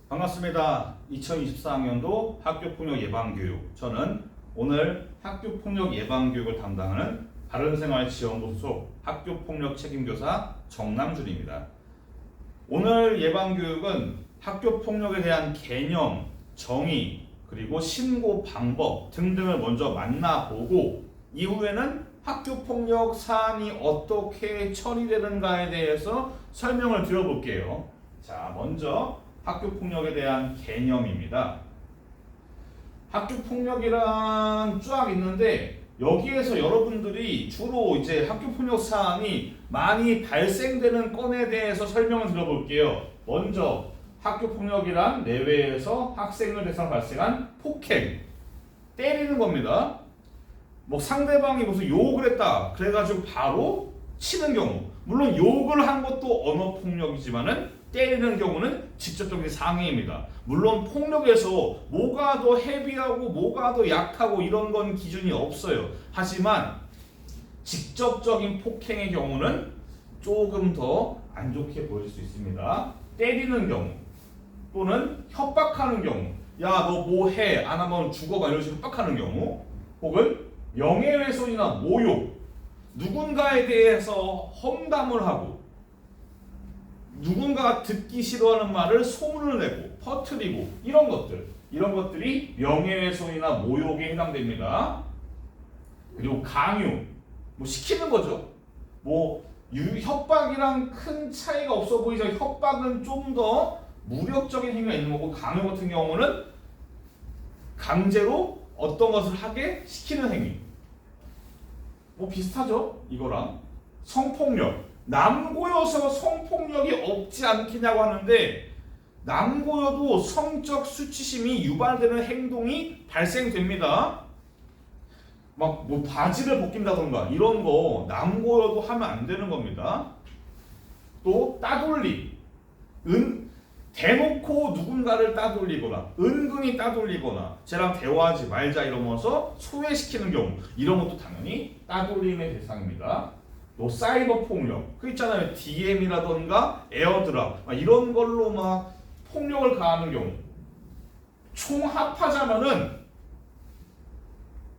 반갑습니다. 2024학년도 학교폭력 예방교육. 저는 오늘 학교폭력 예방교육을 담당하는 바른생활지원부 소속 학교폭력 책임교사 정남준입니다. 오늘 예방교육은 학교폭력에 대한 개념, 정의, 그리고 신고 방법 등등을 먼저 만나보고 이후에는 학교폭력 사안이 어떻게 처리되는가에 대해서 설명을 드려볼게요. 자, 먼저 학교폭력에 대한 개념입니다. 학교폭력이란 쫙 있는데 여기에서 여러분들이 주로 이제 학교폭력 사안이 많이 발생되는 건에 대해서 설명을 드려볼게요. 먼저 학교폭력이란 내외에서 학생을 대상으로 발생한 폭행, 때리는 겁니다. 뭐 상대방이 무슨 욕을 했다 그래가지고 바로 치는 경우, 물론 욕을 한 것도 언어폭력이지만은 때리는 경우는 직접적인 상해입니다. 물론 폭력에서 뭐가 더 헤비하고 뭐가 더 약하고 이런 건 기준이 없어요. 하지만 직접적인 폭행의 경우는 조금 더 안 좋게 보일 수 있습니다. 때리는 경우 또는 협박하는 경우, 야 너 뭐 해? 안 하면 죽어 막 이런 식으로 협박하는 경우, 혹은 명예훼손이나 모욕, 누군가에 대해서 험담을 하고 누군가가 듣기 싫어하는 말을 소문을 내고 퍼뜨리고 이런 것들이 명예훼손이나 모욕에 해당됩니다. 그리고 강요, 뭐 시키는 거죠. 뭐 협박이랑 큰 차이가 없어 보이죠. 협박은 좀 더 무력적인 행위가 있는 거고, 강요 같은 경우는 강제로 어떤 것을 하게 시키는 행위. 뭐 비슷하죠, 이거랑. 성폭력, 남고여서 성폭력이 없지 않겠냐고 하는데, 남고여도 성적 수치심이 유발되는 행동이 발생됩니다. 막 뭐 바지를 벗긴다던가 이런 거 남고여도 하면 안 되는 겁니다. 또 따돌리, 대놓고 누군가를 따돌리거나 은근히 따돌리거나 쟤랑 대화하지 말자 이러면서 소외시키는 경우, 이런 것도 당연히 따돌림의 대상입니다. 또 사이버 폭력, 그 있잖아요. DM이라던가 에어드랍 이런 걸로 막 폭력을 가하는 경우, 총합하자면은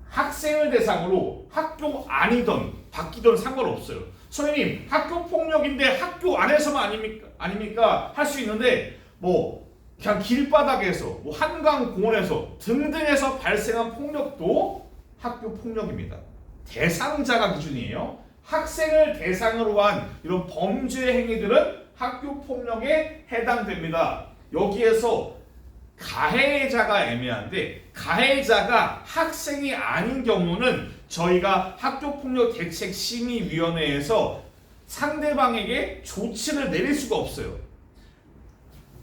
학생을 대상으로 학교 안이든 밖이든 상관없어요. 선생님, 학교 폭력인데 학교 안에서만 아닙니까? 할 수 있는데 뭐 그냥 길바닥에서, 뭐 한강 공원에서 등등에서 발생한 폭력도 학교 폭력입니다. 대상자가 기준이에요. 학생을 대상으로 한 이런 범죄 행위들은 학교 폭력에 해당됩니다. 여기에서 가해자가 애매한데, 가해자가 학생이 아닌 경우는 저희가 학교폭력대책심의위원회에서 상대방에게 조치를 내릴 수가 없어요.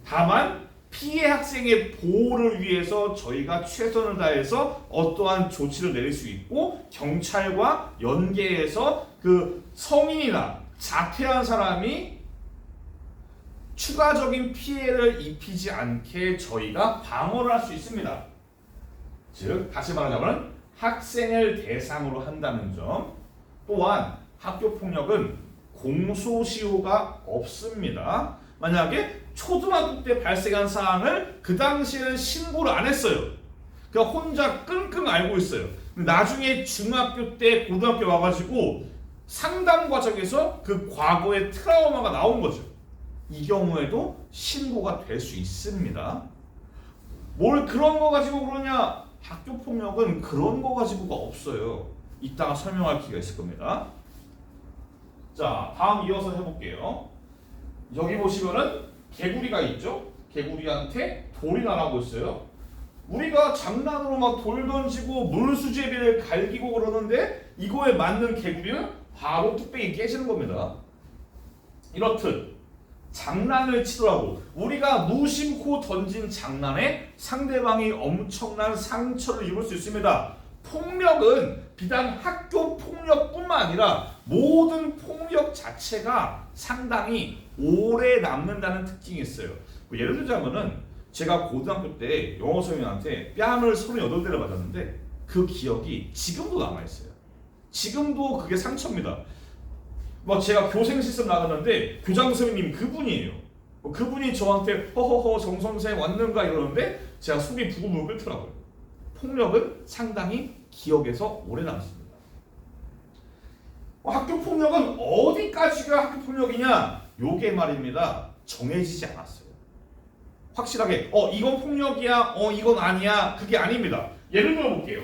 다만 피해 학생의 보호를 위해서 저희가 최선을 다해서 어떠한 조치를 내릴 수 있고, 경찰과 연계해서 그 성인이나 자퇴한 사람이 추가적인 피해를 입히지 않게 저희가 방어를 할 수 있습니다. 즉 다시 말하자면 학생을 대상으로 한다는 점. 또한 학교폭력은 공소시효가 없습니다. 만약에 초등학교 때 발생한 사항을 그 당시에는 신고를 안 했어요. 그냥 혼자 끙끙 앓고 있어요. 나중에 중학교 때 고등학교 와가지고 상담 과정에서 그 과거의 트라우마가 나온 거죠. 이 경우에도 신고가 될 수 있습니다. 뭘 그런 거 가지고 그러냐? 학교폭력은 그런 거 가지고가 없어요. 이따가 설명할 기회가 있을 겁니다. 자, 다음 이어서 해볼게요. 여기 보시면은 개구리가 있죠? 개구리한테 돌이 날아오고 있어요. 우리가 장난으로 막 돌 던지고 물수제비를 갈기고 그러는데 이거에 맞는 개구리는 바로 뚝배기 깨지는 겁니다. 이렇듯 장난을 치더라도 우리가 무심코 던진 장난에 상대방이 엄청난 상처를 입을 수 있습니다. 폭력은 비단 학교 폭력뿐만 아니라 모든 폭력 자체가 상당히 오래 남는다는 특징이 있어요. 뭐 예를 들자면은 제가 고등학교 때 영어 선생님한테 뺨을 38대를 맞았는데 그 기억이 지금도 남아있어요. 지금도 그게 상처입니다. 뭐 제가 교생 실습 나갔는데 교장 선생님 그분이에요. 그분이 저한테 허허허 정선생 왔는가 이러는데 제가 속이 부글부글 끓더라고요. 폭력은 상당히 기억에서 오래 남습니다. 학교 폭력은 어디까지가 학교 폭력이냐? 요게 말입니다. 정해지지 않았어요. 확실하게 이건 폭력이야, 이건 아니야, 그게 아닙니다. 예를 들어 볼게요.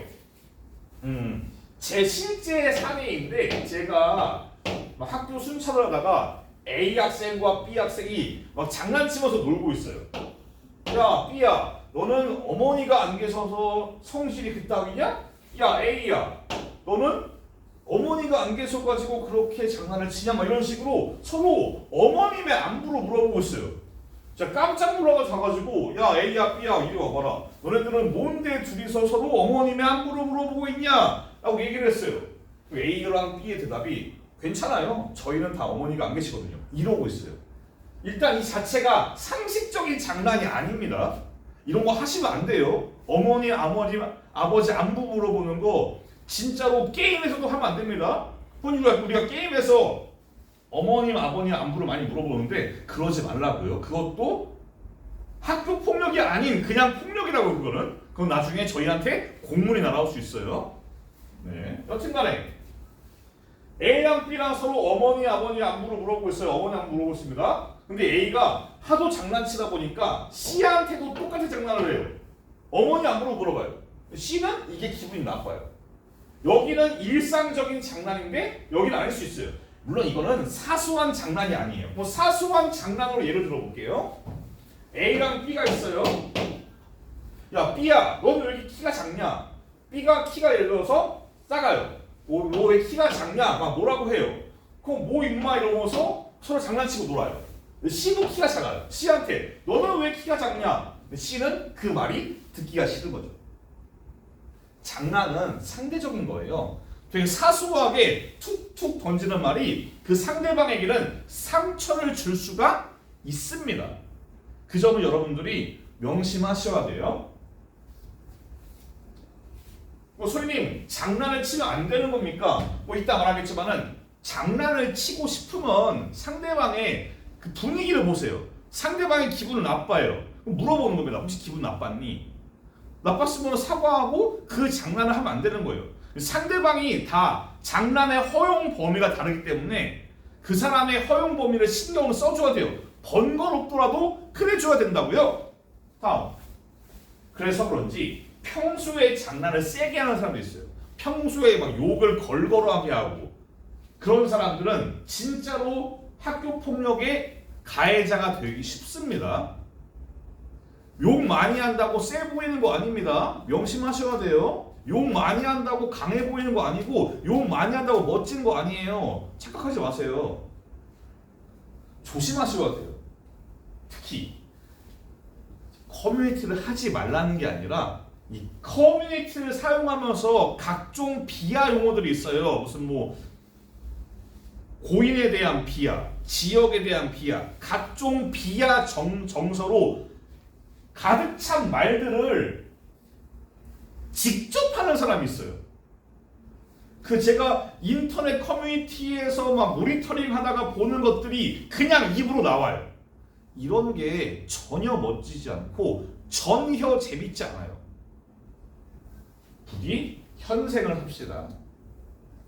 제 실제 사례인데 제가 막 학교 순찰을 하다가 A 학생과 B 학생이 막 장난치면서 놀고 있어요. 야, B야, 너는 어머니가 안 계셔서 성실이 그따위냐? 야, A야, 너는 어머니가 안 계셔가지고 그렇게 장난을 치냐? 막 이런 식으로 서로 어머님의 안부를 물어보고 있어요. 자, 깜짝 놀라가지고 야, A야, B야, 이리 와봐라. 너네들은 뭔데 둘이서 서로 어머님의 안부를 물어보고 있냐? 라고 얘기를 했어요. A랑 B의 대답이 괜찮아요. 저희는 다 어머니가 안 계시거든요. 이러고 있어요. 일단 이 자체가 상식적인 장난이 아닙니다. 이런 거 하시면 안 돼요. 어머니, 아버지 안부 물어보는 거 진짜로 게임에서도 하면 안 됩니다. 우리가 게임에서 어머님, 아버님 안부를 많이 물어보는데 그러지 말라고요. 그것도 학교 폭력이 아닌 그냥 폭력이라고 그거는. 그건 나중에 저희한테 공문이 날아올 수 있어요. 네. 여튼간에 A랑 B랑 서로 어머니, 아버니 안부를 물어보고 있어요. 어머니 안부 물어보고 있습니다. 근데 A가 하도 장난치다 보니까 C한테도 똑같은 장난을 해요. 어머니 안부를 물어봐요. C는 이게 기분이 나빠요. 여기는 일상적인 장난인데 여기는 아닐 수 있어요. 물론 이거는 사소한 장난이 아니에요. 뭐 사소한 장난으로 예를 들어 볼게요. A랑 B가 있어요. 야, B야, 너는 왜 이렇게 키가 작냐? B가 키가 예를 들어서 작아요. 너 왜 키가 작냐? 막 뭐라고 해요. 그럼 뭐 임마 이러면서 서로 장난치고 놀아요. C도 키가 작아요. C한테 너는 왜 키가 작냐? C는 그 말이 듣기가 싫은 거죠. 장난은 상대적인 거예요. 되게 사소하게 툭툭 던지는 말이 그 상대방에게는 상처를 줄 수가 있습니다. 그 점을 여러분들이 명심하셔야 돼요. 소희님, 장난을 치면 안 되는 겁니까? 이따 말하겠지만은 장난을 치고 싶으면 상대방의 그 분위기를 보세요. 상대방의 기분은 나빠요. 그럼 물어보는 겁니다. 혹시 기분 나빴니? 나빴으면 사과하고 그 장난을 하면 안 되는 거예요. 상대방이 다 장난의 허용 범위가 다르기 때문에 그 사람의 허용 범위를 신경을 써줘야 돼요. 번거롭더라도 그래줘야 된다고요. 다음. 그래서 그런지 평소에 장난을 세게 하는 사람도 있어요. 평소에 막 욕을 걸걸하게 하고 그런 사람들은 진짜로 학교 폭력의 가해자가 되기 쉽습니다. 욕 많이 한다고 세 보이는 거 아닙니다. 명심하셔야 돼요. 욕 많이 한다고 강해 보이는 거 아니고 욕 많이 한다고 멋진 거 아니에요. 착각하지 마세요. 조심하셔야 돼요. 특히 커뮤니티를 하지 말라는 게 아니라 이 커뮤니티를 사용하면서 각종 비하 용어들이 있어요. 무슨 뭐 고인에 대한 비하, 지역에 대한 비하, 각종 비하 정서로 가득 찬 말들을 직접 하는 사람이 있어요. 제가 인터넷 커뮤니티에서 막 모니터링 하다가 보는 것들이 그냥 입으로 나와요. 이런 게 전혀 멋지지 않고 전혀 재밌지 않아요. 부디 현생을 합시다.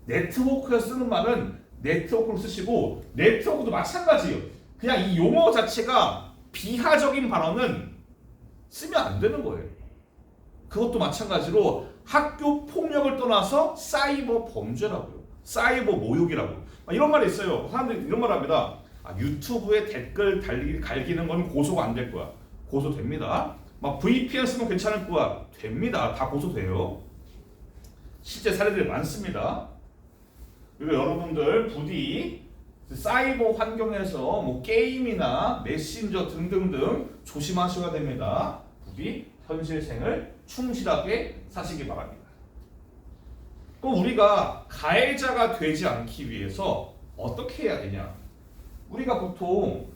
네트워크에서 쓰는 말은 네트워크로 쓰시고 네트워크도 마찬가지예요. 그냥 이 용어 자체가 비하적인 발언은 쓰면 안 되는 거예요. 그것도 마찬가지로 학교 폭력을 떠나서 사이버 범죄라고요. 사이버 모욕이라고. 이런 말이 있어요. 사람들이 이런 말 합니다. 유튜브에 댓글 갈기는 건 고소가 안 될 거야. 고소됩니다. 막 VPN 쓰면 괜찮을 거야. 됩니다. 다 고소돼요. 실제 사례들이 많습니다. 그리고 여러분들 부디 사이버 환경에서 뭐 게임이나 메신저 등등등 조심하셔야 됩니다. 부디 현실생을 충실하게 사시기 바랍니다. 또 우리가 가해자가 되지 않기 위해서 어떻게 해야 되냐? 우리가 보통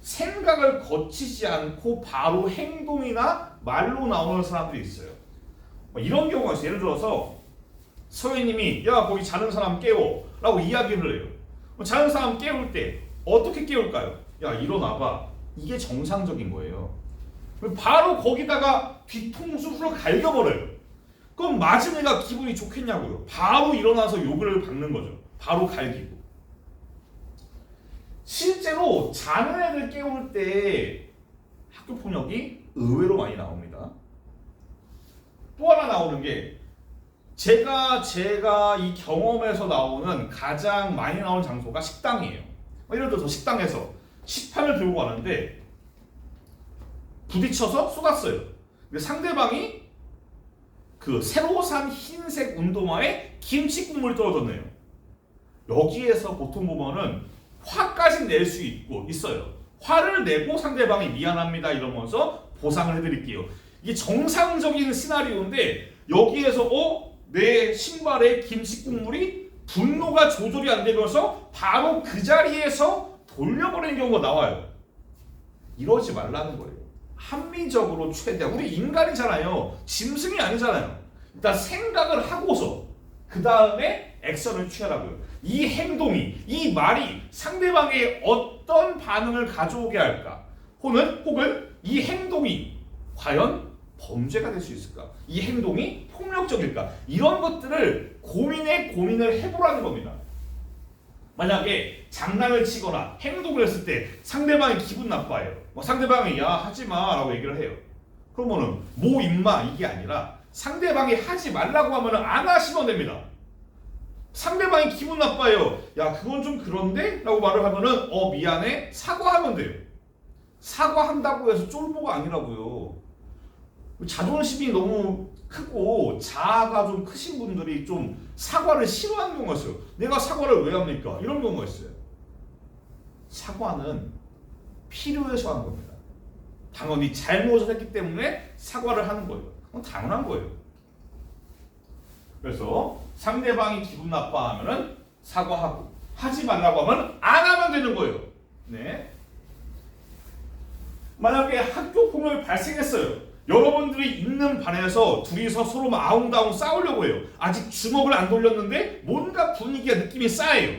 생각을 거치지 않고 바로 행동이나 말로 나오는 사람들이 있어요. 이런 경우가 있어요. 예를 들어서 서희님이 야 거기 자는 사람 깨워 라고 이야기를 해요. 자는 사람 깨울 때 어떻게 깨울까요? 야 일어나봐. 이게 정상적인 거예요. 바로 거기다가 뒤통수로 갈겨버려요. 그럼 맞은 애가 기분이 좋겠냐고요. 바로 일어나서 욕을 박는 거죠. 바로 갈기고. 실제로 자는 애들 깨울 때 학교폭력이 의외로 많이 나옵니다. 또 하나 나오는 게 제가 이 경험에서 나오는 가장 많이 나오는 장소가 식당이에요. 예를 들어서 식당에서 식판을 들고 가는데 부딪혀서 쏟았어요. 근데 상대방이 그 새로 산 흰색 운동화에 김치 국물이 떨어졌네요. 여기에서 보통 보면은 화까지 낼 수 있어요. 화를 내고 상대방이 미안합니다 이러면서 보상을 해드릴게요. 이게 정상적인 시나리오인데 여기에서 내 신발에 김치 국물이 분노가 조절이 안 되면서 바로 그 자리에서 돌려버리는 경우가 나와요. 이러지 말라는 거예요. 합리적으로 최대한 우리 인간이잖아요. 짐승이 아니잖아요. 일단 생각을 하고서 그 다음에 액션을 취하라고요. 이 행동이, 이 말이 상대방의 어떤 반응을 가져오게 할까? 혹은 이 행동이 과연 범죄가 될 수 있을까? 이 행동이 폭력적일까? 이런 것들을 고민을 해보라는 겁니다. 만약에 장난을 치거나 행동을 했을 때 상대방이 기분 나빠요. 상대방이 야 하지마 라고 얘기를 해요. 그러면은 뭐 임마 이게 아니라 상대방이 하지 말라고 하면은 안 하시면 됩니다. 상대방이 기분 나빠요. 야 그건 좀 그런데? 라고 말을 하면은 미안해 사과하면 돼요. 사과한다고 해서 쫄보가 아니라고요. 자존심이 너무 크고 자아가 좀 크신 분들이 좀 사과를 싫어하는 경우가 있어요. 내가 사과를 왜 합니까? 이런 경우가 있어요. 사과는 필요해서 하는 겁니다. 당연히 잘못을 했기 때문에 사과를 하는 거예요. 그건 당연한 거예요. 그래서 상대방이 기분 나빠하면은 사과하고 하지 말라고 하면 안 하면 되는 거예요. 네. 만약에 학교 폭력이 발생했어요. 여러분들이 있는 반에서 둘이서 서로 막 아웅다웅 싸우려고 해요. 아직 주먹을 안 돌렸는데 뭔가 분위기가 느낌이 싸해요.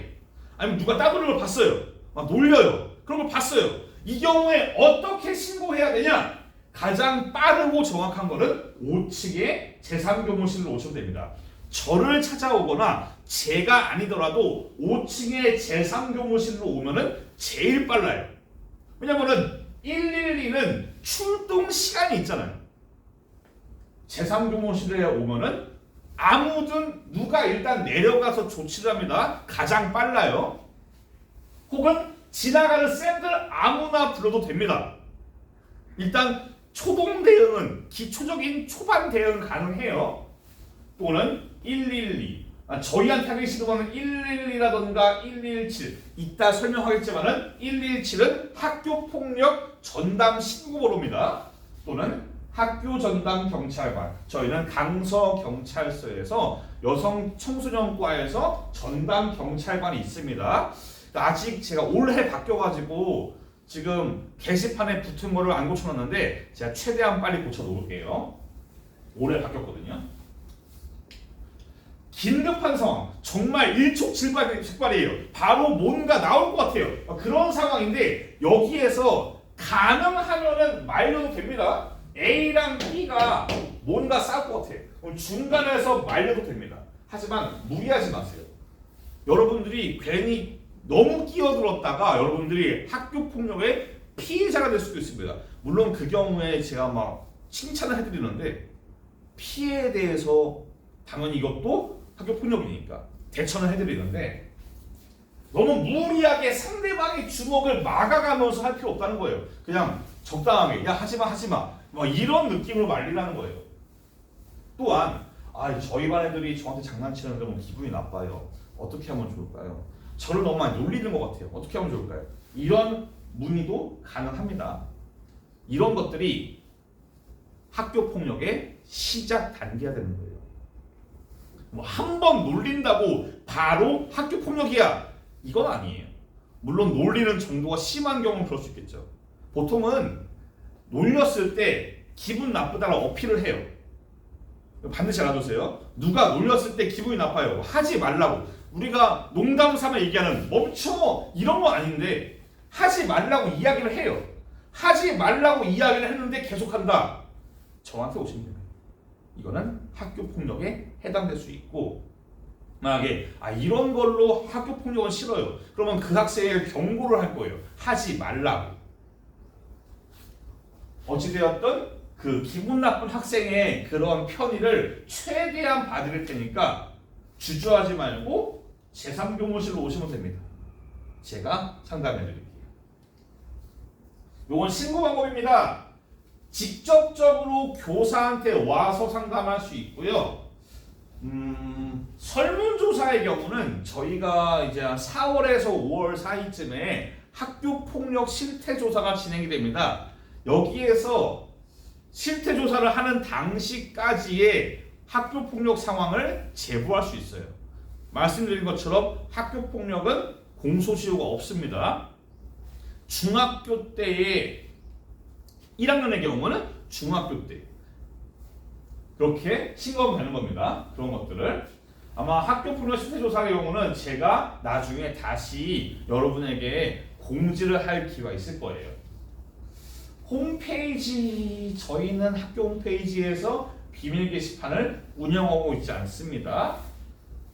아니면 누가 따돌리는 걸 봤어요. 막 놀려요. 그런 걸 봤어요. 이 경우에 어떻게 신고해야 되냐? 가장 빠르고 정확한 거는 5층의 제3교무실로 오시면 됩니다. 저를 찾아오거나 제가 아니더라도 5층의 제3교무실로 오면은 제일 빨라요. 왜냐면은 112는 출동 시간이 있잖아요. 제3교무실에 오면은 아무든 누가 일단 내려가서 조치를 합니다. 가장 빨라요. 혹은 지나가는 쌤들 아무나 불러도 됩니다. 일단 초동 대응은 기초적인 초반 대응 가능해요. 또는 112 저희한테 하기 싫으면 112라던가 117 이따 설명하겠지만은 117은 학교폭력 전담 신고번호입니다. 또는 학교 전담 경찰관 저희는 강서경찰서에서 여성 청소년과에서 전담 경찰관이 있습니다. 아직 제가 올해 바뀌어가지고 지금 게시판에 붙은 거를 안 고쳐놨는데 제가 최대한 빨리 고쳐놓을게요. 올해 바뀌었거든요. 긴급한 상황 정말 일촉즉발이에요. 바로 뭔가 나올 것 같아요. 그런 상황인데 여기에서 가능하면은 말려도 됩니다. A랑 B가 뭔가 싸울 것 같아요. 그럼 중간에서 말려도 됩니다. 하지만 무리하지 마세요. 여러분들이 괜히 너무 끼어들었다가 여러분들이 학교폭력의 피해자가 될 수도 있습니다. 물론 그 경우에 제가 막 칭찬을 해드리는데 피해에 대해서 당연히 이것도 학교폭력이니까 대처는 해드리는데 너무 무리하게 상대방의 주먹을 막아가면서 할 필요 없다는 거예요. 그냥 적당하게 야 하지마 뭐 이런 느낌으로 말리라는 거예요. 또한 저희 반 애들이 저한테 장난치는데 너무 기분이 나빠요. 어떻게 하면 좋을까요? 저를 너무 많이 놀리는 것 같아요. 어떻게 하면 좋을까요? 이런 문의도 가능합니다. 이런 것들이 학교폭력의 시작 단계가 되는 거예요. 뭐 한 번 놀린다고 바로 학교폭력이야 이건 아니에요. 물론 놀리는 정도가 심한 경우는 그럴 수 있겠죠. 보통은 놀렸을 때 기분 나쁘다고 어필을 해요. 반드시 알아두세요. 누가 놀렸을 때 기분이 나빠요. 하지 말라고. 우리가 농담 삼아 얘기하는 멈춰 이런 거 아닌데 하지 말라고 이야기를 해요. 하지 말라고 이야기를 했는데 계속한다. 저한테 오시면 됩니다. 이거는 학교 폭력에 해당될 수 있고, 만약에 이런 걸로 학교 폭력은 싫어요. 그러면 그 학생에게 경고를 할 거예요. 하지 말라고. 어찌되었든 그 기분 나쁜 학생의 그런 편의를 최대한 봐드릴 테니까 주저하지 말고 제3교무실로 오시면 됩니다. 제가 상담해 드릴게요. 이건 신고 방법입니다. 직접적으로 교사한테 와서 상담할 수 있고요. 설문조사의 경우는 저희가 이제 4월에서 5월 사이쯤에 학교폭력 실태조사가 진행이 됩니다. 여기에서 실태조사를 하는 당시까지의 학교폭력 상황을 제보할 수 있어요. 말씀드린 것처럼 학교폭력은 공소시효가 없습니다. 중학교 때의 1학년의 경우는 중학교 때 그렇게 신고하면 되는 겁니다. 그런 것들을 아마 학교폭력 실태조사의 경우는 제가 나중에 다시 여러분에게 공지를 할 기회가 있을 거예요. 홈페이지, 저희는 학교 홈페이지에서 비밀 게시판을 운영하고 있지 않습니다.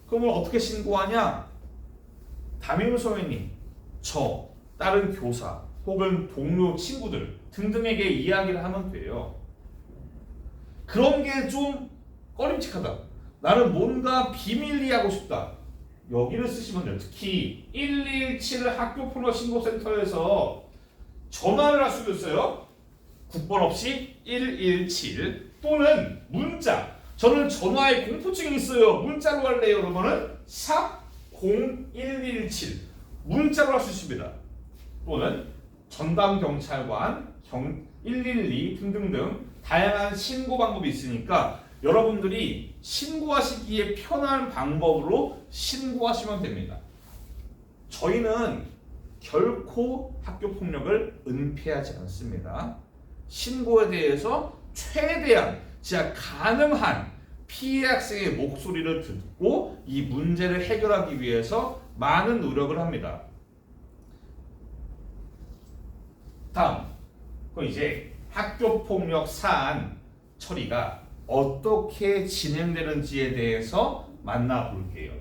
그러면 어떻게 신고하냐? 담임선생님, 저, 다른 교사 혹은 동료 친구들 등등에게 이야기를 하면 돼요. 그런 게 좀 꺼림칙하다. 나는 뭔가 비밀리 하고 싶다. 여기를 쓰시면 돼요. 특히 117 학교폭력 신고센터에서 전화를 할 수도 있어요. 국번 없이 117 또는 문자. 저는 전화에 공포증이 있어요. 문자로 할래요. 그러면은 샵 0117 문자로 할 수 있습니다. 또는 전담경찰관 112 등등등 다양한 신고 방법이 있으니까 여러분들이 신고하시기에 편한 방법으로 신고하시면 됩니다. 저희는 결코 학교폭력을 은폐하지 않습니다. 신고에 대해서 최대한 진짜 가능한 피해 학생의 목소리를 듣고 이 문제를 해결하기 위해서 많은 노력을 합니다. 다음, 그럼 이제 학교폭력 사안 처리가 어떻게 진행되는지에 대해서 만나볼게요.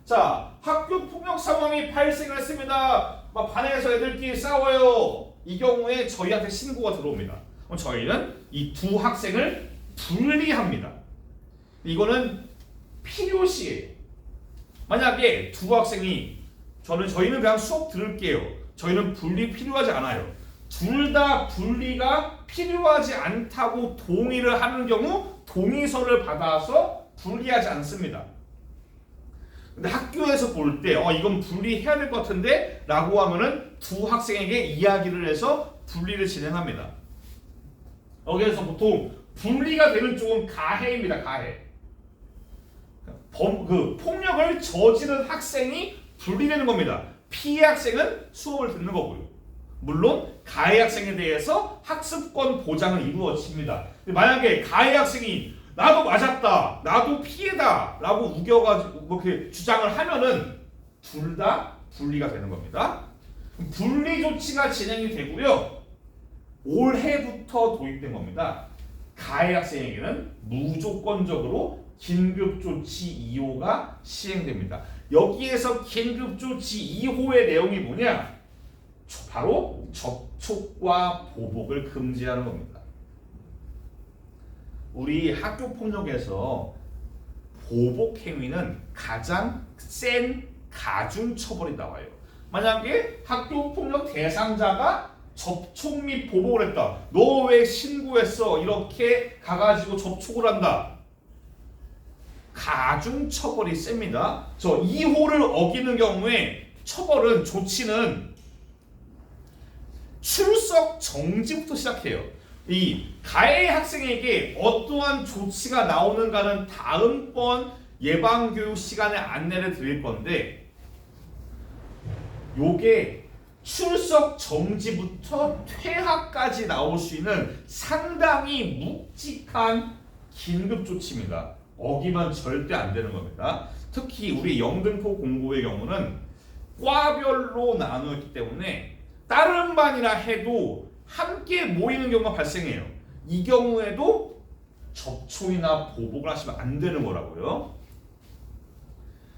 자, 학교폭력 상황이 발생을 했습니다. 막 반에서 애들끼리 싸워요. 이 경우에 저희한테 신고가 들어옵니다. 그럼 저희는 이 두 학생을 분리합니다. 이거는 필요시에 만약에 두 학생이 저희는 그냥 수업 들을게요. 저희는 분리 필요하지 않아요. 둘 다 분리가 필요하지 않다고 동의를 하는 경우 동의서를 받아서 분리하지 않습니다. 근데 학교에서 볼 때 이건 분리해야 될 것 같은데 라고 하면은 두 학생에게 이야기를 해서 분리를 진행합니다. 여기에서 보통 분리가 되는 쪽은 가해입니다. 가해. 폭력을 저지른 학생이 분리되는 겁니다. 피해 학생은 수업을 듣는 거고요. 물론 가해 학생에 대해서 학습권 보장은 이루어집니다. 만약에 가해 학생이 나도 맞았다, 나도 피해다 라고 우겨가지고 이렇게 주장을 하면은 둘 다 분리가 되는 겁니다. 분리 조치가 진행이 되고요. 올해부터 도입된 겁니다. 가해 학생에게는 무조건적으로 긴급조치 2호가 시행됩니다. 여기에서 긴급조치 2호의 내용이 뭐냐? 바로 접촉과 보복을 금지하는 겁니다. 우리 학교폭력에서 보복 행위는 가장 센 가중처벌이 나와요. 만약에 학교폭력 대상자가 접촉 및 보복을 했다. 너 왜 신고했어? 이렇게 가가지고 접촉을 한다. 가중처벌이 셉니다. 저 2호를 어기는 경우에 처벌은 조치는 출석 정지부터 시작해요. 이 가해 학생에게 어떠한 조치가 나오는가는 다음번 예방교육 시간에 안내를 드릴 건데 요게 출석 정지부터 퇴학까지 나올 수 있는 상당히 묵직한 긴급조치입니다. 어기면 절대 안 되는 겁니다. 특히 우리 영등포 공고의 경우는 과별로 나누었기 때문에 다른 반이라 해도 함께 모이는 경우가 발생해요. 이 경우에도 접촉이나 보복을 하시면 안 되는 거라고요.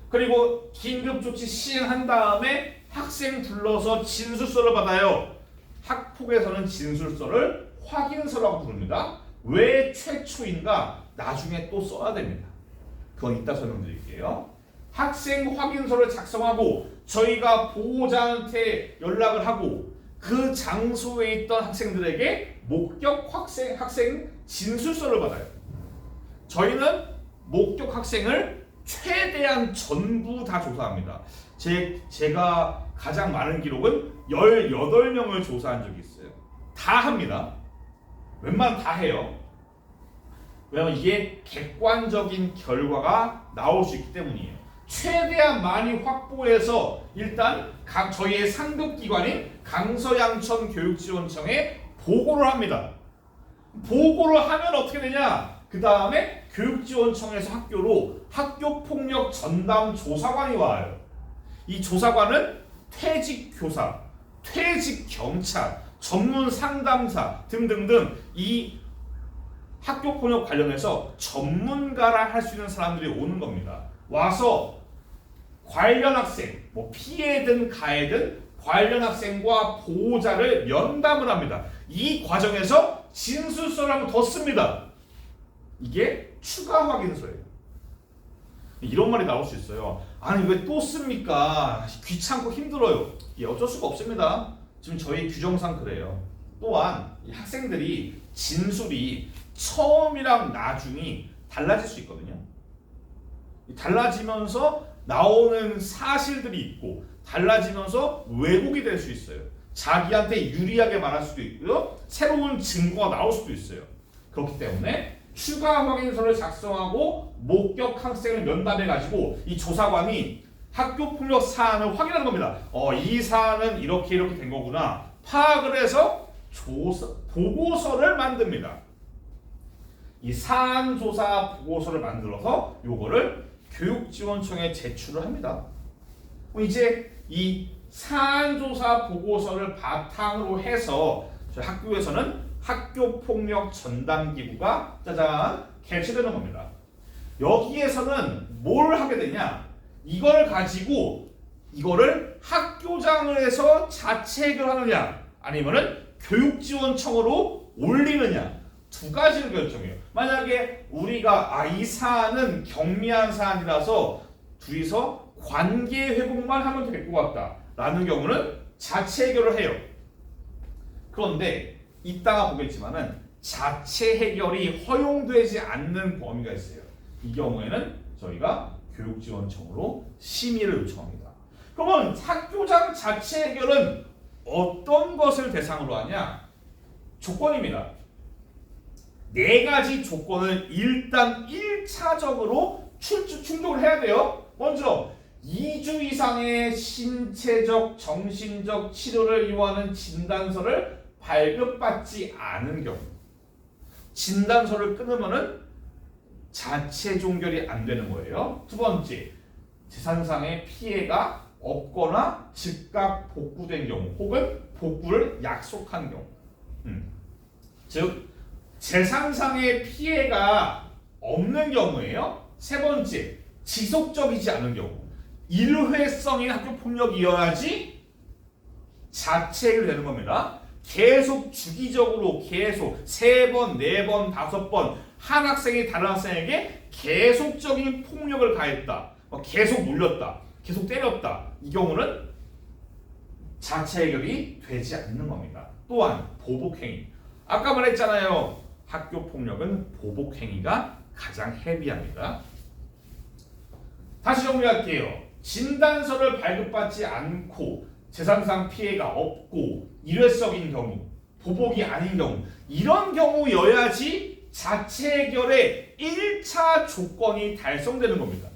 그리고 긴급조치 시행한 다음에 학생 불러서 진술서를 받아요. 학폭에서는 진술서를 확인서라고 부릅니다. 왜 최초인가? 나중에 또 써야 됩니다. 그건 이따 설명드릴게요. 학생 확인서를 작성하고 저희가 보호자한테 연락을 하고 그 장소에 있던 학생들에게 목격 학생 진술서를 받아요. 저희는 목격 학생을 최대한 전부 다 조사합니다. 제가 가장 많은 기록은 18명을 조사한 적이 있어요. 다 합니다. 웬만하면 다 해요. 왜냐면 이게 객관적인 결과가 나올 수 있기 때문이에요. 최대한 많이 확보해서 일단 저희의 상급기관인 강서양천 교육지원청에 보고를 합니다. 보고를 하면 어떻게 되냐? 그 다음에 교육지원청에서 학교로 학교폭력 전담 조사관이 와요. 이 조사관은 퇴직 교사, 퇴직 경찰, 전문 상담사 등등등 이 학교폭력 관련해서 전문가라 할 수 있는 사람들이 오는 겁니다. 와서 관련 학생, 피해든 가해든 관련 학생과 보호자를 면담을 합니다. 이 과정에서 진술서를 한번 더 씁니다. 이게 추가 확인서예요. 이런 말이 나올 수 있어요. 아니 왜 또 씁니까? 귀찮고 힘들어요. 어쩔 수가 없습니다. 지금 저희 규정상 그래요. 또한 이 학생들이 진술이 처음이랑 나중이 달라질 수 있거든요. 달라지면서 나오는 사실들이 있고 달라지면서 왜곡이 될 수 있어요. 자기한테 유리하게 말할 수도 있고요. 새로운 증거가 나올 수도 있어요. 그렇기 때문에 추가 확인서를 작성하고 목격 학생을 면담해가지고 이 조사관이 학교폭력 사안을 확인하는 겁니다. 이 사안은 이렇게 된 거구나. 파악을 해서 보고서를 만듭니다. 이 사안 조사 보고서를 만들어서 요거를 교육지원청에 제출을 합니다. 이제 이 사안 조사 보고서를 바탕으로 해서 저희 학교에서는 학교폭력 전담기구가 짜잔 개최되는 겁니다. 여기에서는 뭘 하게 되냐? 이걸 가지고 이거를 학교장을 해서 자체 해결하느냐 아니면은 교육지원청으로 올리느냐 두 가지를 결정해요. 만약에 우리가 이 사안은 경미한 사안이라서 둘이서 관계 회복만 하면 될 것 같다 라는 경우는 자체 해결을 해요. 그런데 이따가 보겠지만은 자체 해결이 허용되지 않는 범위가 있어요. 이 경우에는 저희가 교육지원청으로 심의를 요청합니다. 그러면 학교장 자체 해결은 어떤 것을 대상으로 하냐? 조건입니다. 4가지 조건을 일단 1차적으로 충족을 해야 돼요. 먼저 2주 이상의 신체적, 정신적 치료를 요하는 진단서를 발급받지 않은 경우, 진단서를 끊으면은 자체 종결이 안 되는 거예요. 두 번째, 재산상의 피해가 없거나 즉각 복구된 경우, 혹은 복구를 약속한 경우. 즉 재산상의 피해가 없는 경우예요. 세 번째, 지속적이지 않은 경우. 일회성인 학교폭력이어야지 자체 해결되는 겁니다. 계속 주기적으로 계속 3번, 4번, 5번 한 학생이 다른 학생에게 계속적인 폭력을 가했다. 계속 물렸다. 계속 때렸다. 이 경우는 자체 해결이 되지 않는 겁니다. 또한 보복행위. 아까 말했잖아요. 학교폭력은 보복행위가 가장 헤비합니다. 다시 정리할게요. 진단서를 발급받지 않고 재산상 피해가 없고 일회성인 경우, 보복이 아닌 경우, 이런 경우여야지 자체 해결의 1차 조건이 달성되는 겁니다.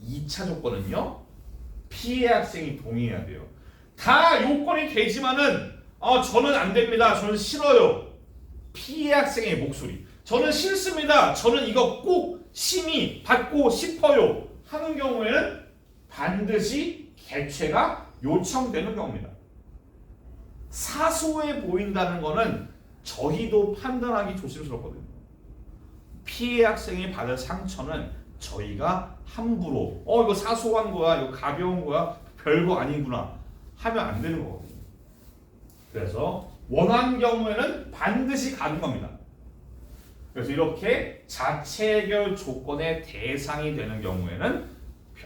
2차 조건은요, 피해 학생이 동의해야 돼요. 다 요건이 되지만은 저는 안 됩니다. 저는 싫어요. 피해 학생의 목소리. 저는 싫습니다. 저는 이거 꼭 심의 받고 싶어요. 하는 경우에는 반드시 개최가 요청되는 경우입니다. 사소해 보인다는 거는 저희도 판단하기 조심스럽거든요. 피해 학생이 받을 상처는 저희가 함부로 이거 사소한 거야, 이거 가벼운 거야, 별거 아니구나 하면 안 되는 거거든요. 그래서 원하는 경우에는 반드시 가는 겁니다. 그래서 이렇게 자체 해결 조건의 대상이 되는 경우에는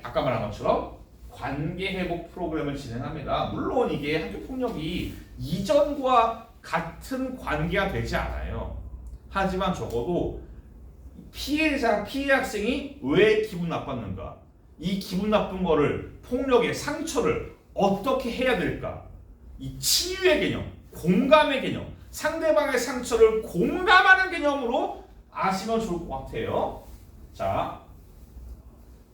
아까 말한 것처럼 관계 회복 프로그램을 진행합니다. 물론 이게 학교 폭력이 이전과 같은 관계가 되지 않아요. 하지만 적어도 피해 학생이 왜 기분 나빴는가? 이 기분 나쁜 거를 폭력의 상처를 어떻게 해야 될까? 이 치유의 개념, 공감의 개념, 상대방의 상처를 공감하는 개념으로 아시면 좋을 것 같아요. 자,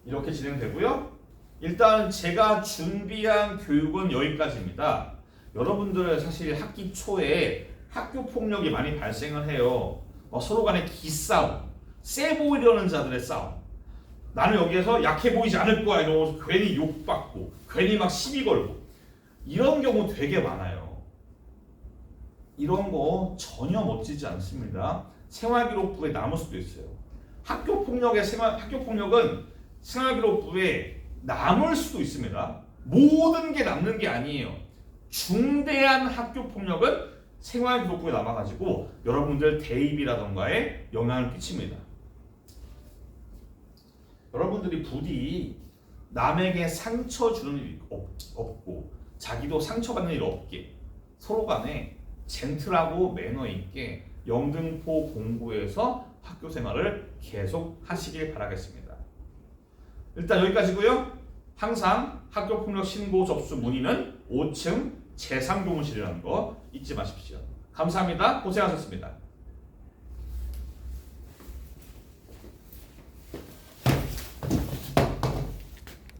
이렇게 진행되고요. 일단 제가 준비한 교육은 여기까지입니다. 여러분들은 사실 학기 초에 학교 폭력이 많이 발생을 해요. 서로 간의 기싸움, 세 보이려는 자들의 싸움. 나는 여기에서 약해 보이지 않을 거야 이러면서 괜히 욕받고 괜히 막 시비 걸고 이런 경우 되게 많아요. 이런 거 전혀 멋지지 않습니다. 생활기록부에 남을 수도 있어요. 학교 폭력은 생활기록부에 남을 수도 있습니다. 모든 게 남는 게 아니에요. 중대한 학교 폭력은 생활기록부에 남아가지고 여러분들 대입이라던가에 영향을 끼칩니다. 여러분들이 부디 남에게 상처 주는 일이 없고 자기도 상처받는 일이 없게 서로 간에 젠틀하고 매너 있게 영등포 공부에서 학교 생활을 계속 하시길 바라겠습니다. 일단 여기까지고요. 항상 학교폭력 신고 접수 문의는 5층 제3교무실이라는 거 잊지 마십시오. 감사합니다. 고생하셨습니다.